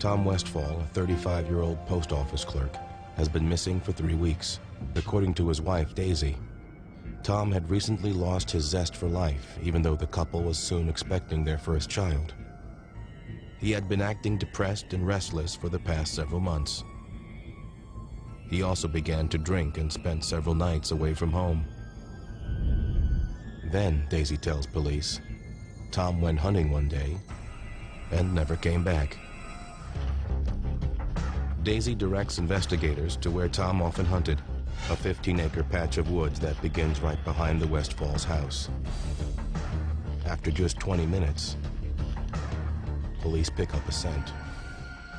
Tom Westfall, a 35-year-old post office clerk, has been missing for 3 weeks. According to his wife, Daisy, Tom had recently lost his zest for life, even though the couple was soon expecting their first child. He had been acting depressed and restless for the past several months. He also began to drink and spent several nights away from home. Then, Daisy tells police, Tom went hunting one day and never came back. Daisy directs investigators to where Tom often hunted, a 15-acre patch of woods that begins right behind the Westfalls' house. After just 20 minutes, police pick up a scent.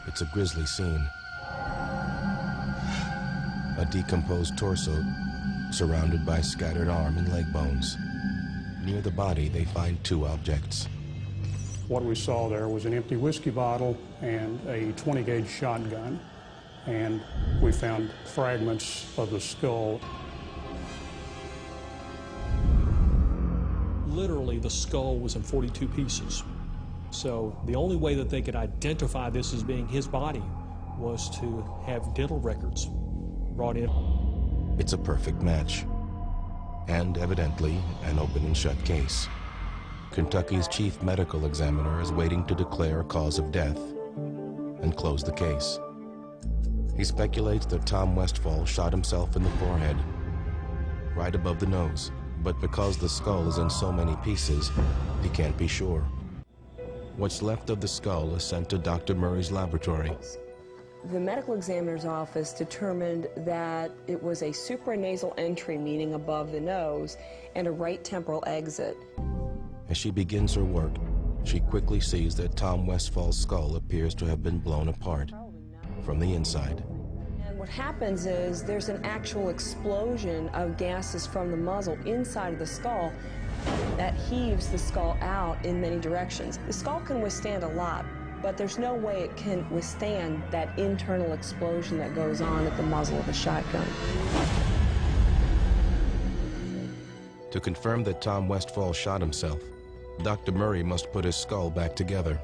It's a grisly scene. A decomposed torso surrounded by scattered arm and leg bones. Near the body, they find 2 objects. What we saw there was an empty whiskey bottle and a 20-gauge shotgun. And we found fragments of the skull. Literally, the skull was in 42 pieces. So the only way that they could identify this as being his body was to have dental records brought in. It's a perfect match, and evidently an open and shut case. Kentucky's chief medical examiner is waiting to declare a cause of death and close the case. He speculates that Tom Westfall shot himself in the forehead, right above the nose, but because the skull is in so many pieces, he can't be sure. What's left of the skull is sent to Dr. Murray's laboratory. The medical examiner's office determined that it was a supranasal entry, meaning above the nose, and a right temporal exit. As she begins her work, she quickly sees that Tom Westfall's skull appears to have been blown apart from the inside. And what happens is there's an actual explosion of gases from the muzzle inside of the skull that heaves the skull out in many directions. The skull can withstand a lot, but there's no way it can withstand that internal explosion that goes on at the muzzle of a shotgun. To confirm that Tom Westfall shot himself, Dr. Murray must put his skull back together.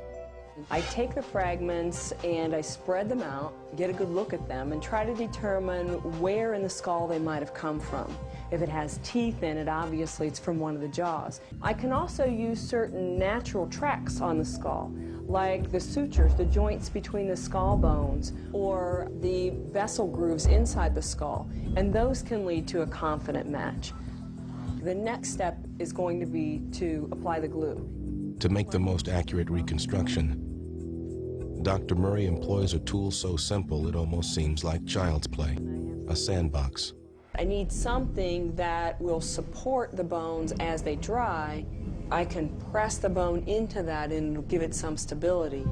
I take the fragments and I spread them out, get a good look at them, and try to determine where in the skull they might have come from. If it has teeth in it, obviously it's from one of the jaws. I can also use certain natural tracks on the skull, like the sutures, the joints between the skull bones, or the vessel grooves inside the skull, and those can lead to a confident match. The next step is going to be to apply the glue. To make the most accurate reconstruction, Dr. Murray employs a tool so simple it almost seems like child's play, a sandbox. I need something that will support the bones as they dry. I can press the bone into that and give it some stability.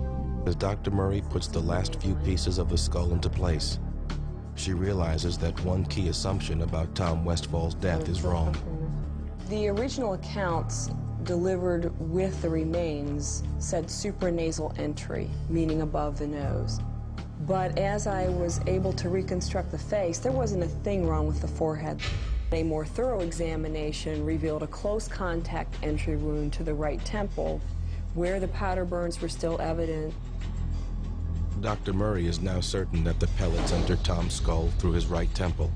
As Dr. Murray puts the last few pieces of the skull into place, she realizes that one key assumption about Tom Westfall's death is wrong. The original accounts delivered with the remains said supranasal entry, meaning above the nose. But as I was able to reconstruct the face, there wasn't a thing wrong with the forehead. A more thorough examination revealed a close contact entry wound to the right temple, where the powder burns were still evident. Dr. Murray is now certain that the pellets entered Tom's skull through his right temple.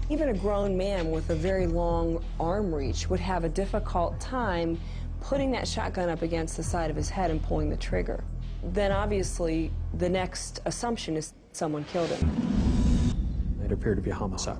Even a grown man with a very long arm reach would have a difficult time putting that shotgun up against the side of his head and pulling the trigger. Then obviously the next assumption is someone killed him. It appeared to be a homicide.